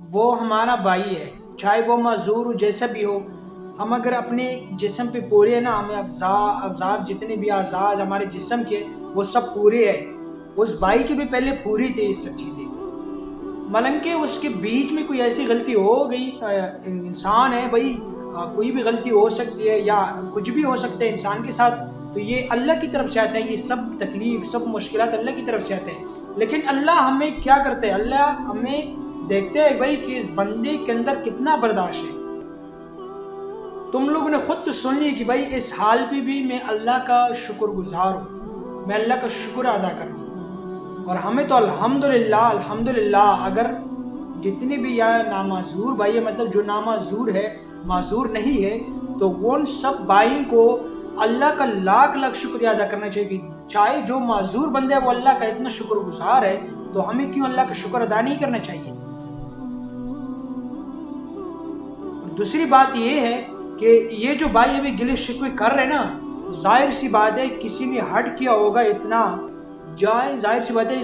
وہ ہمارا بھائی ہے، چاہے وہ معذور ہو جیسا بھی ہو. ہم اگر اپنے جسم پہ پورے ہیں نا، ہمیں افزار جتنے بھی اعضاء ہمارے جسم کے وہ سب پورے ہیں. اس بھائی کے بھی پہلے پوری تھی یہ سب چیزیں، ملنگ کہ اس کے بیچ میں کوئی ایسی غلطی ہو گئی. انسان ہے بھائی، کوئی بھی غلطی ہو سکتی ہے یا کچھ بھی ہو سکتا ہے انسان کے ساتھ، تو یہ اللہ کی طرف سے آتا ہے. یہ سب تکلیف سب مشکلات اللہ کی طرف سے آتے ہیں. لیکن اللہ ہمیں کیا کرتے ہیں، اللہ ہمیں دیکھتے ہیں بھائی کہ اس بندے کے اندر کتنا برداشت ہے. تم لوگوں نے خود تو سن لی کہ بھائی اس حال پہ بھی میں اللہ کا شکر گزار ہوں، میں اللہ کا شکر ادا کر رہا ہوں. اور ہمیں تو الحمدللہ اگر جتنے بھی یا نامعذور بھائی ہے، مطلب جو نامعذور ہے، معذور نہیں ہے، تو ان سب بھائیوں کو اللہ کا لاکھ شکریہ ادا کرنا چاہیے. کہ چاہے جو معذور بندے ہے وہ اللہ کا اتنا شکر گزار ہے، تو ہمیں کیوں اللہ کا شکر ادا نہیں کرنا چاہیے. دوسری بات یہ ہے کہ یہ جو بھائی ابھی گلے شکوے کر رہے نا، ظاہر سی بات ہے کسی نے ہٹ کیا ہوگا اتنا، ظاہر سی بات ہے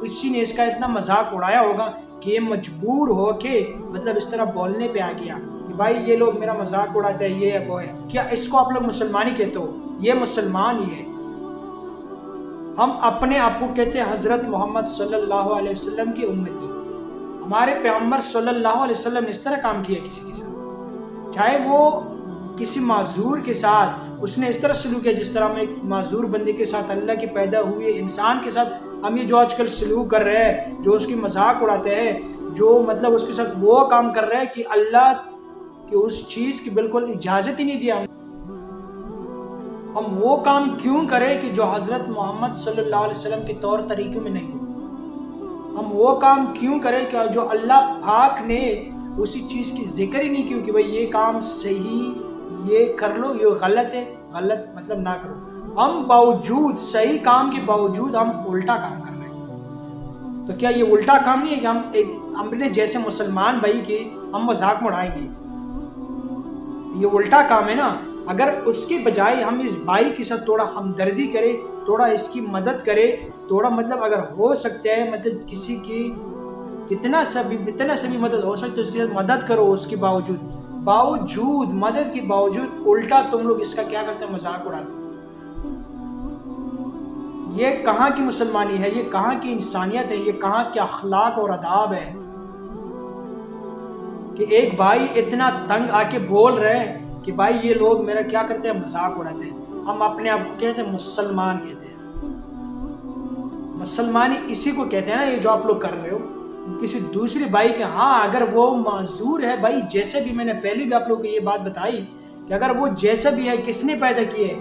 کسی نے اس کا اتنا مذاق اڑایا ہوگا کہ یہ مجبور ہو کے مطلب اس طرح بولنے پہ آ گیا کہ بھائی یہ لوگ میرا مذاق اڑاتے ہیں، یہ ہے وہ ہے. کیا اس کو آپ لوگ مسلمان ہی کہتے ہو؟ یہ مسلمان ہی ہے. ہم اپنے آپ کو کہتے ہیں حضرت محمد صلی اللہ علیہ وسلم کی امتی. ہمارے پیغمبر صلی اللہ علیہ وسلم نے اس طرح کام کیا کسی کے ساتھ، چاہے وہ کسی معذور کے ساتھ اس نے اس طرح سلوک کیا جس طرح ہم ایک معذور بندے کے ساتھ، اللہ کے پیدا ہوئے انسان کے ساتھ ہم یہ جو آج کل سلوک کر رہے ہیں، جو اس کی مذاق اڑاتے ہیں، جو مطلب اس کے ساتھ وہ کام کر رہے ہیں کہ اللہ کی اس چیز کی بالکل اجازت ہی نہیں دیا. ہم وہ کام کیوں کریں کہ جو حضرت محمد صلی اللہ علیہ وسلم کے طور طریقوں میں نہیں ہو؟ ہم وہ کام کیوں کریں کہ جو اللہ پاک نے اسی چیز کی ذکر ہی نہیں کی کہ بھئی یہ کام صحیح، یہ کر لو، یہ غلط ہے، غلط مطلب نہ کرو. ہم باوجود صحیح کام کے باوجود ہم الٹا کام کر رہے ہیں. تو کیا یہ الٹا کام نہیں ہے کہ ہم اپنے جیسے مسلمان بھائی کی ہم مذاق اڑائیں گے؟ یہ الٹا کام ہے نا. اگر اس کے بجائے ہم اس بھائی کے ساتھ تھوڑا ہمدردی کرے، تھوڑا اس کی مدد کرے، تھوڑا مطلب اگر ہو سکتا ہے مطلب کسی کی اتنا سا بھی مدد ہو سکتی ہے اس کے ساتھ مدد کرو. اس کے باوجود مدد کے باوجود الٹا تم لوگ اس کا کیا کرتے ہیں، مذاق اڑاتے ہیں. یہ کہاں کی مسلمانی ہے، یہ کہاں کی انسانیت ہے، یہ کہاں کے اخلاق اور آداب ہے کہ ایک بھائی اتنا تنگ آ کے بول رہے ہیں کہ بھائی یہ لوگ میرا کیا کرتے ہیں، مذاق اڑاتے ہیں. ہم اپنے آپ کو کہتے ہیں مسلمان کہتے ہیں. مسلمانی اسی کو کہتے ہیں نا یہ جو آپ لوگ کر رہے ہو کسی دوسرے بھائی کے. ہاں اگر وہ معذور ہے بھائی، جیسے بھی میں نے پہلے بھی آپ لوگوں کو یہ بات بتائی کہ اگر وہ جیسا بھی ہے، کس نے پیدا کیے،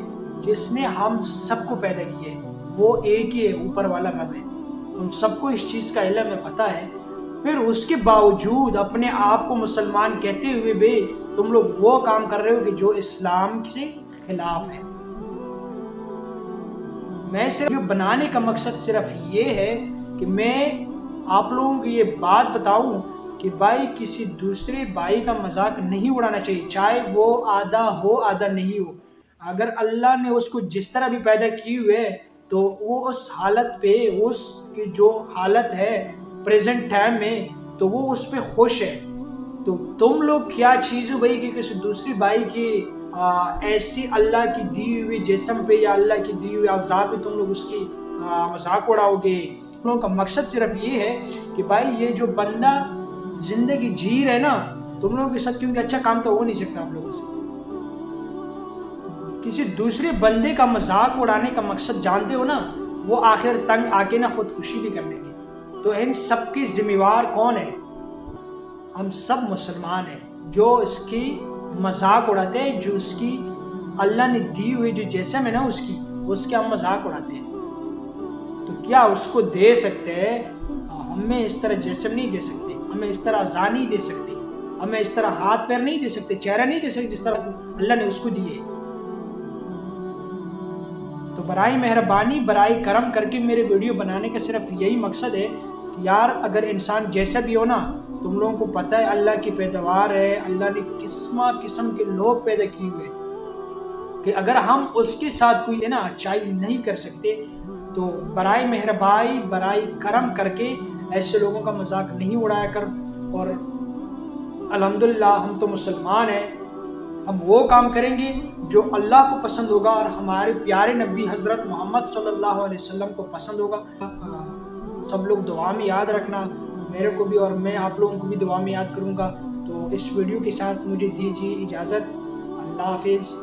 جس نے ہم سب کو پیدا کیے وہ ایک ہی ہے، اوپر والا رب ہے. ہم سب کو اس چیز کا علم ہے، پتہ ہے. پھر اس کے باوجود اپنے آپ کو مسلمان کہتے ہوئے بھی تم لوگ وہ کام کر رہے ہو کہ جو اسلام سے خلاف ہے. میں صرف بنانے کا مقصد صرف یہ ہے کہ میں آپ لوگوں کو یہ بات بتاؤں کہ بھائی کسی دوسرے بھائی کا مذاق نہیں اڑانا چاہیے، چاہے وہ آدھا ہو آدھا نہیں ہو. اگر اللہ نے اس کو جس طرح بھی پیدا کی ہوئے تو وہ اس حالت پہ، اس کی جو حالت ہے پریزنٹ ٹائم میں، تو وہ اس پہ خوش ہے. تو تم لوگ کیا چیز ہو بھائی کہ کسی دوسری بھائی کی ایسی اللہ کی دی ہوئی جسم پہ یا اللہ کی دی ہوئی اعضاء پہ تم لوگ اس کی مذاق اڑاؤ گے؟ تم لوگوں کا مقصد صرف یہ ہے کہ بھائی یہ جو بندہ زندگی جی رہے نا تم لوگوں کے ساتھ، کیونکہ اچھا کام تو ہو نہیں سکتا آپ لوگوں سے. کسی دوسرے بندے کا مذاق اڑانے کا مقصد جانتے ہو نا، وہ آخر تنگ آ کے نا خودکشی بھی کر لیں گے. تو ان سب کی ذمہ وار کون ہے؟ ہم سب مسلمان ہیں جو اس کی مذاق اڑاتے ہیں، جو اس کی اللہ نے دی ہوئی جو جسم ہے نا اس کے ہم مذاق اڑاتے ہیں. تو کیا اس کو دے سکتے ہیں؟ ہمیں اس طرح جسم نہیں دے سکتے، ہمیں اس طرح اعضاء نہیں دے سکتے، ہمیں اس طرح ہاتھ پیر نہیں دے سکتے، چہرہ نہیں دے سکتے جس طرح اللہ نے اس کو دیے. تو برائے مہربانی برائے کرم کر کے میرے ویڈیو بنانے کا صرف یہی مقصد ہے کہ یار اگر انسان جیسا بھی ہو نا، تم لوگوں کو پتہ ہے اللہ کی پیداوار ہے، اللہ نے قسم کے لوگ پیدا کیے ہوئے کہ اگر ہم اس کے ساتھ کوئی نا اچھائی نہیں کر سکتے تو برائے مہربانی برائے کرم کر کے ایسے لوگوں کا مذاق نہیں اڑایا کر. اور الحمدللہ ہم تو مسلمان ہیں، ہم وہ کام کریں گے جو اللہ کو پسند ہوگا اور ہمارے پیارے نبی حضرت محمد صلی اللہ علیہ وسلم کو پسند ہوگا۔ سب لوگ دعا میں یاد رکھنا، میرے کو بھی اور میں آپ لوگوں کو بھی دعا میں یاد کروں گا۔ تو اس ویڈیو کے ساتھ مجھے دیجیے اجازت، اللہ حافظ۔